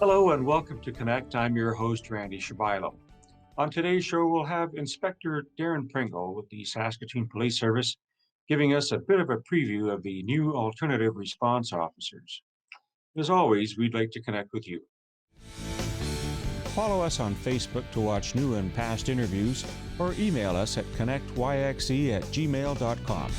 Hello and welcome to Connect. I'm your host, Randy Shabilo. On today's show, we'll have Inspector Darren Pringle with the Saskatoon Police Service giving us a bit of a preview of the new alternative response officers. As always, we'd like to connect with you. Follow us on Facebook to watch new and past interviews or email us at connectyxe@gmail.com.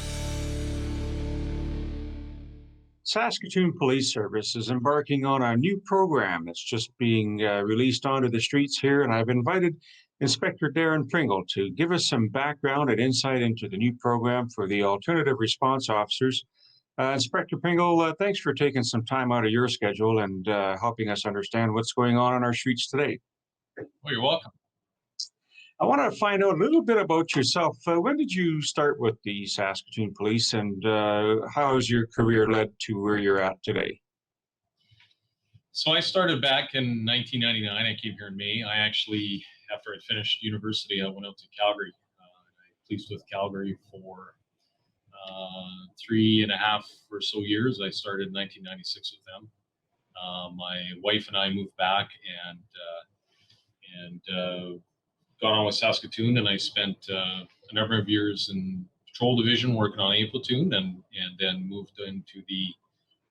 Saskatoon Police Service is embarking on a new program that's just being released onto the streets here, and I've invited Inspector Darren Pringle to give us some background and insight into the new program for the alternative response officers. Inspector Pringle, thanks for taking some time out of your schedule and helping us understand what's going on our streets today. Well, you're welcome. I want to find out a little bit about yourself. When did you start with the Saskatoon Police, and how has your career led to where you're at today? So I started back in 1999. I came here in May. I actually, after I finished university, I went out to Calgary. I policed with Calgary for 3.5 or so years. I started in 1996 with them. My wife and I moved back and got on with Saskatoon, and I spent a number of years in patrol division working on A platoon, and then moved into the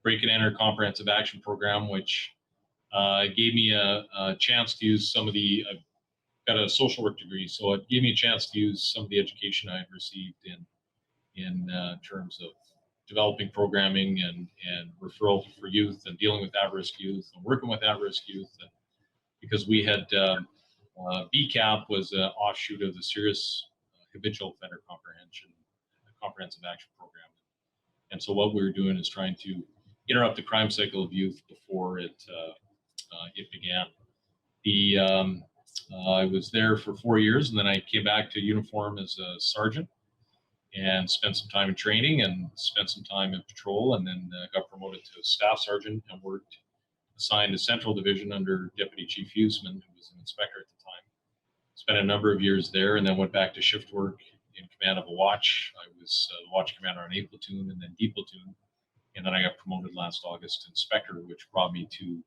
break and enter comprehensive action program, which gave me a chance to use some of the. I've got a social work degree, so it gave me a chance to use some of the education I had received in terms of developing programming and referral for youth and dealing with at-risk youth and working with at-risk youth, and because we had. BCAP was an offshoot of the Serious Habitual Offender Comprehensive Action Program. And so what we were doing is trying to interrupt the crime cycle of youth before it began. I was there for 4 years, and then I came back to uniform as a sergeant and spent some time in training and spent some time in patrol, and then got promoted to staff sergeant and worked assigned to Central Division under Deputy Chief Huseman, who was an inspector at the time. Spent a number of years there, and then went back to shift work in command of a watch. I was the watch commander on A platoon and then D platoon, and then I got promoted last August to inspector, which brought me to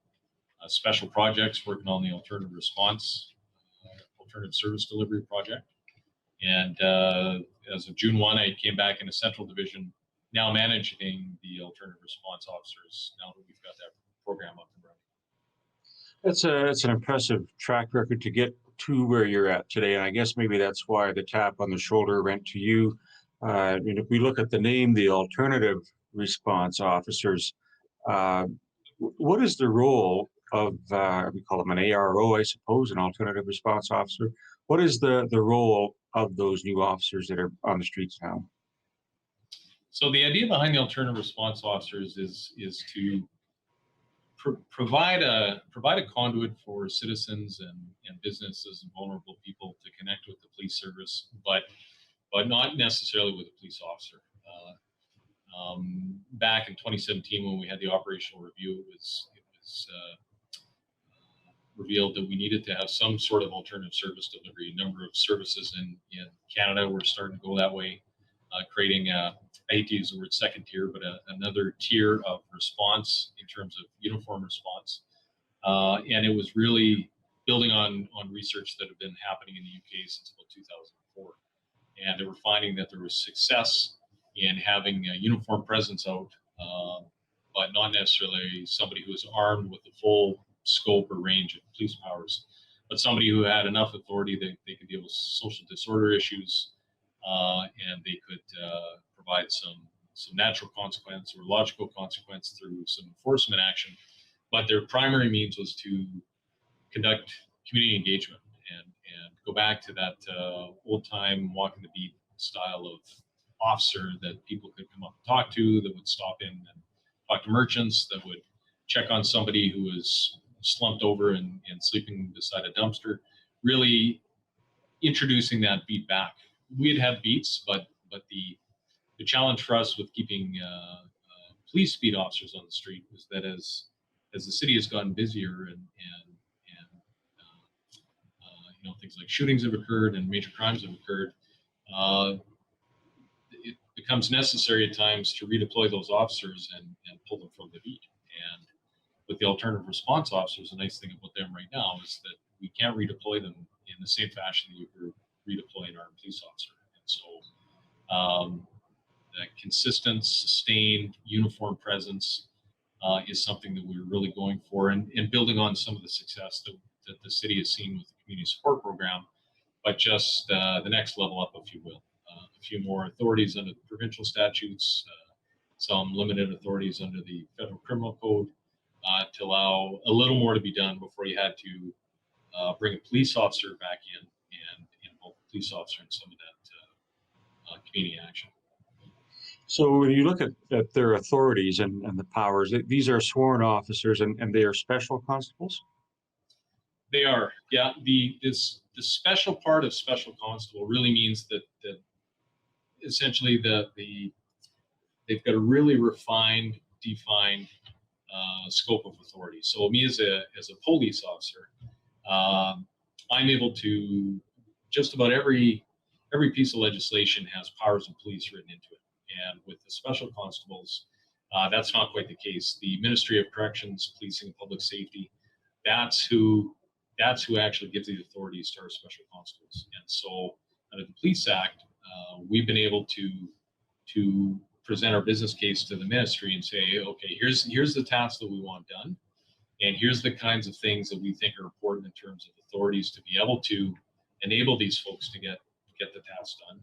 special projects, working on the alternative response, alternative service delivery project. And as of June 1, I came back into Central Division, now managing the alternative response officers, now that we've got that program up and running. That's an impressive track record to get to where you're at today, and I guess maybe that's why the tap on the shoulder went to you. If we look at the name, the alternative response officers, what is the role of we call them an ARO, I suppose, an alternative response officer? What is the role of those new officers that are on the streets now? So the idea behind the alternative response officers is to provide a conduit for citizens and businesses and vulnerable people to connect with the police service, but not necessarily with a police officer. Back in 2017, when we had the operational review, it was revealed that we needed to have some sort of alternative service delivery. A number of services in Canada were starting to go that way, creating I hate to use the word second tier, but another tier of response in terms of uniform response. And it was really building on research that had been happening in the UK since about 2004. And they were finding that there was success in having a uniform presence out, but not necessarily somebody who was armed with the full scope or range of police powers, but somebody who had enough authority that they could deal with social disorder issues, and they could provide some natural consequence or logical consequence through some enforcement action. But their primary means was to conduct community engagement and go back to that old time walking the beat style of officer that people could come up and talk to, that would stop in and talk to merchants, that would check on somebody who was slumped over and sleeping beside a dumpster, really introducing that beat back. We'd have beats, but the challenge for us with keeping police beat officers on the street was that as the city has gotten busier and things like shootings have occurred and major crimes have occurred, it becomes necessary at times to redeploy those officers and pull them from the beat. with the alternative response officers, the nice thing about them right now is that we can't redeploy them in the same fashion that you were redeploying our police officer. And so that consistent, sustained, uniform presence is something that we're really going for, and building on some of the success that the city has seen with the community support program, but just the next level up, if you will. A few more authorities under the provincial statutes, some limited authorities under the federal criminal code, to allow a little more to be done before you had to bring a police officer back in and involve the police officer in some of that community action. So when you look at their authorities and the powers, these are sworn officers and they are special constables? They are, yeah. The special part of special constable really means that essentially they've got a really refined, defined scope of authority. So me as a police officer, I'm able to, just about every piece of legislation has powers of police written into it. And with the special constables, that's not quite the case. The Ministry of Corrections, Policing and Public Safety, that's who actually gives the authorities to our special constables. And so under the Police Act, we've been able to present our business case to the ministry and say, okay, here's the tasks that we want done, and here's the kinds of things that we think are important in terms of authorities to be able to enable these folks to get the tasks done.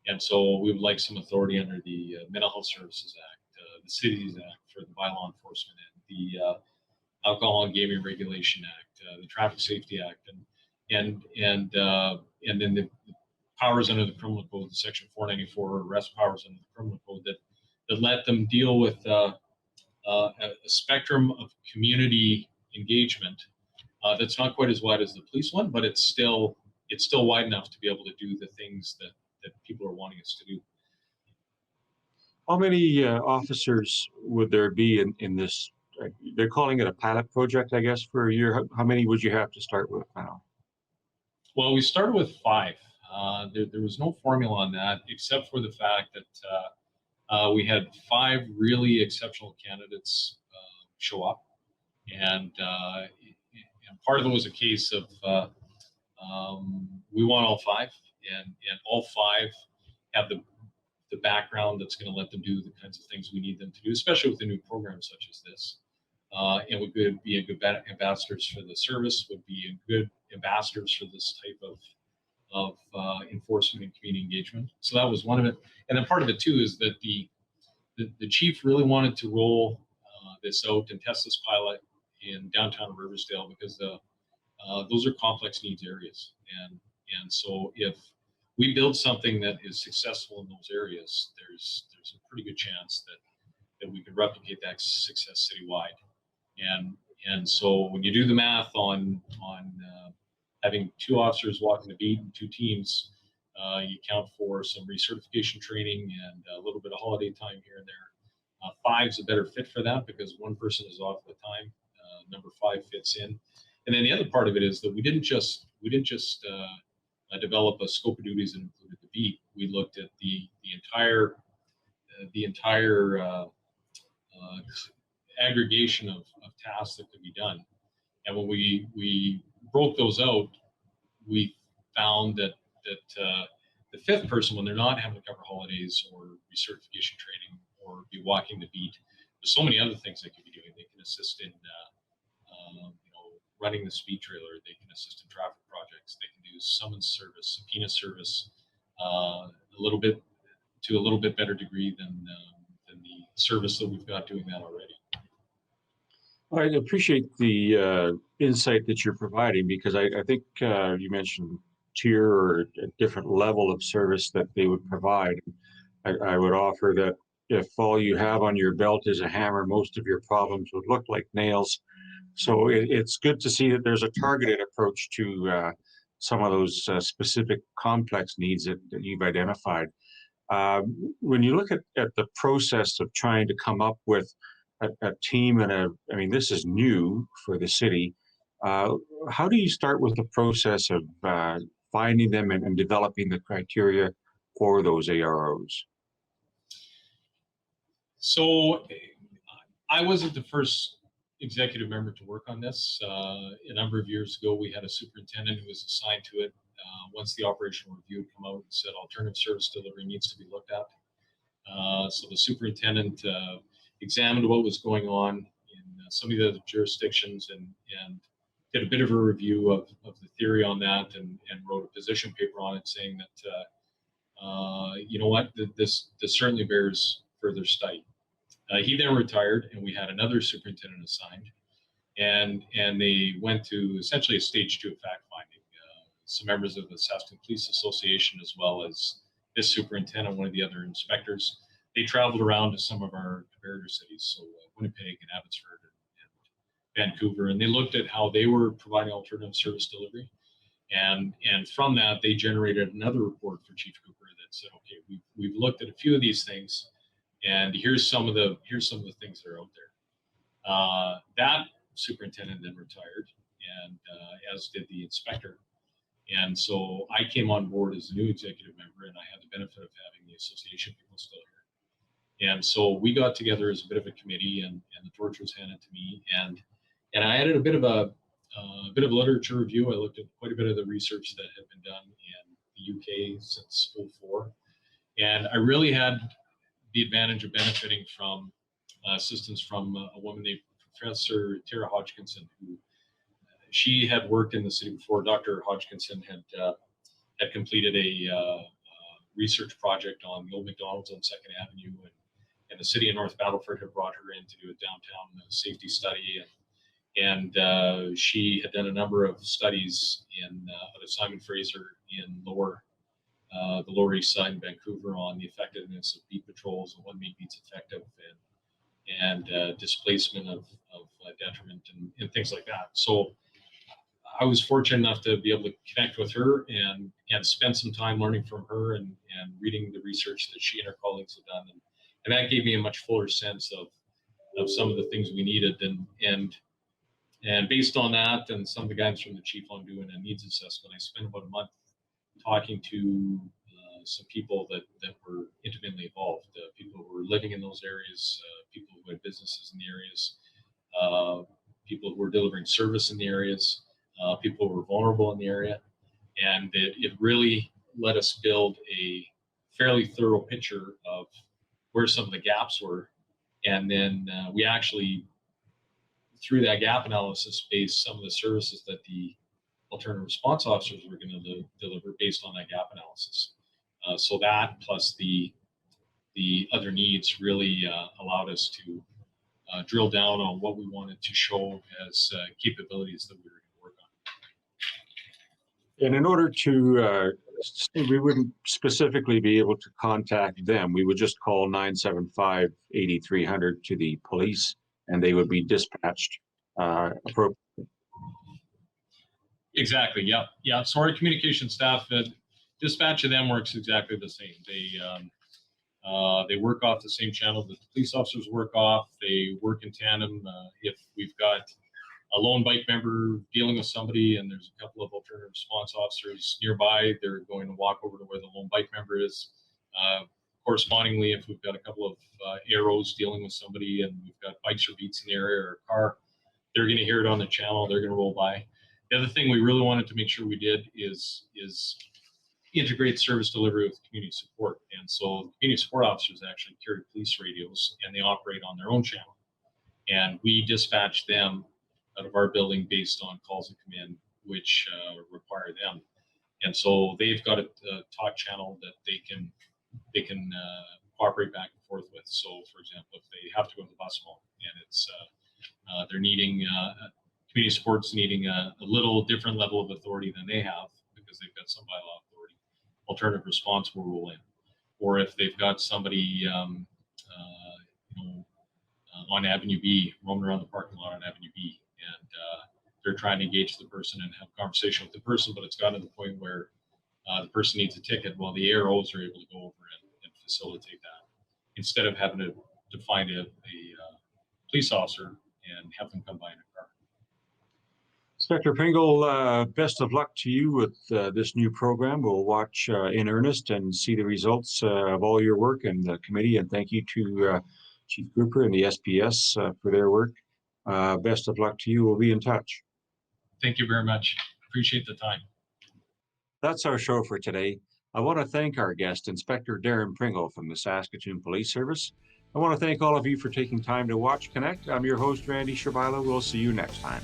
And so we would like some authority under the Mental Health Services Act, the Cities Act for the bylaw enforcement, and the Alcohol and Gaming Regulation Act, the Traffic Safety Act, and then the powers under the Criminal Code, the Section 494 arrest powers under the Criminal Code that let them deal with a spectrum of community engagement that's not quite as wide as the police one, but it's still wide enough to be able to do the things that people are wanting us to do. How many officers would there be in this? They're calling it a pilot project, I guess, for a year. How many would you have to start with now? Well, we started with 5. There was no formula on that, except for the fact that we had 5 really exceptional candidates show up, and part of it was a case of we want all 5, and all 5 have the background that's going to let them do the kinds of things we need them to do, especially with a new program such as this. And would be a good ambassadors for the service, would be good ambassadors for this type of enforcement and community engagement. So that was one of it. And then part of it too is that the chief really wanted to roll this out and test this pilot in downtown Riversdale, because those are complex needs areas. And so if we build something that is successful in those areas, there's a pretty good chance that we could replicate that success citywide. And so when you do the math on having 2 officers walking the beat and 2 teams, you count for some recertification training and a little bit of holiday time here and there. 5's a better fit for that because 1 person is off at the time. Number 5 fits in. And then the other part of it is that we didn't just develop a scope of duties that included the beat. We looked at the entire aggregation of tasks that could be done. And when we broke those out, we found that the 5th person, when they're not having to cover holidays or recertification training or be walking the beat, there's so many other things they could be doing. They can assist in running the speed trailer. They can assist in traffic projects. They can do summons service, subpoena service, a little bit better degree than the service that we've got doing that already. I appreciate the insight that you're providing, because I think you mentioned tier or a different level of service that they would provide. I would offer that if all you have on your belt is a hammer, most of your problems would look like nails. So it's good to see that there's a targeted approach to some of those specific complex needs that you've identified. When you look at the process of trying to come up with a team I mean, this is new for the city. How do you start with the process of finding them and developing the criteria for those AROs? So I wasn't the first executive member to work on this. A number of years ago, we had a superintendent who was assigned to it. Once the operational review had come out and said alternative service delivery needs to be looked at. So the superintendent examined what was going on in some of the other jurisdictions and did a bit of a review of the theory on that and wrote a position paper on it saying that, you know what, this certainly bears further study. He then retired and we had another superintendent assigned and they went to essentially a stage 2 of fact finding. Some members of the Saskatoon Police Association, as well as this superintendent, one of the other inspectors, they traveled around to some of our comparator cities, so Winnipeg and Abbotsford and Vancouver, and they looked at how they were providing alternative service delivery. And from that, they generated another report for Chief Cooper that said, okay, we've looked at a few of these things, and here's some of the things that are out there. That superintendent then retired, and as did the inspector. And so I came on board as a new executive member, and I had the benefit of having the association people still here. And so we got together as a bit of a committee, and the torch was handed to me, and I added a bit of literature review. I looked at quite a bit of the research that had been done in the UK since 2004, and I really had the advantage of benefiting from assistance from a woman named Professor Tara Hodgkinson, who she had worked in the city before. Dr. Hodgkinson had completed a research project on the old McDonald's on 2nd Avenue, and the city of North Battleford had brought her in to do a downtown safety study, and she had done a number of studies out of Simon Fraser in the Lower East Side in Vancouver on the effectiveness of beat patrols and what made beats effective, and displacement of detriment and things like that. So I was fortunate enough to be able to connect with her and spend some time learning from her and reading the research that she and her colleagues had done. And that gave me a much fuller sense of some of the things we needed. And based on that and some of the guidance from the chief on doing a needs assessment, I spent about a month talking to some people that were intimately involved, people who were living in those areas, people who had businesses in the areas, people who were delivering service in the areas, people who were vulnerable in the area. And it really let us build a fairly thorough picture of where some of the gaps were. And then we actually, through that gap analysis, based some of the services that the alternative response officers were going to deliver based on that gap analysis. So that plus the other needs really allowed us to drill down on what we wanted to show as capabilities that we were going to work on. And in order to, we wouldn't specifically be able to contact them. We would just call 975-8300 to the police, and they would be dispatched appropriately. Exactly. Yeah. Yeah. So our communication staff, dispatch of them works exactly the same. They work off the same channel that the police officers work off. They work in tandem. If we've got a lone bike member dealing with somebody and there's a couple of alternative response officers nearby, they're going to walk over to where the lone bike member is. Correspondingly, if we've got a couple of AROs dealing with somebody and we've got bikes or beats in the area or a car, they're going to hear it on the channel. They're going to roll by. The other thing we really wanted to make sure we did is integrate service delivery with community support. And so community support officers actually carry police radios and they operate on their own channel. And we dispatch them out of our building based on calls that come in, which require them. And so they've got a talk channel that they can cooperate back and forth with. So for example, if they have to go to the bus home and it's they're needing community support's needing a little different level of authority than they have because they've got some bylaw authority, alternative response will roll in. Or if they've got somebody on Avenue B, roaming around the parking lot on Avenue B, and they're trying to engage the person and have a conversation with the person, but it's gotten to the point where the person needs a ticket. Well, the AROs are able to go over and facilitate that instead of having to find a police officer and have them come by in a car. Inspector Pringle, best of luck to you with this new program. We'll watch in earnest and see the results of all your work and the committee. And thank you to Chief Cooper and the SPS for their work. Best of luck to you. We'll be in touch. Thank you very much. Appreciate the time. That's our show for today. I want to thank our guest, Inspector Darren Pringle from the Saskatoon Police Service. I want to thank all of you for taking time to watch Connect. I'm your host, Randy Shabila. We'll see you next time.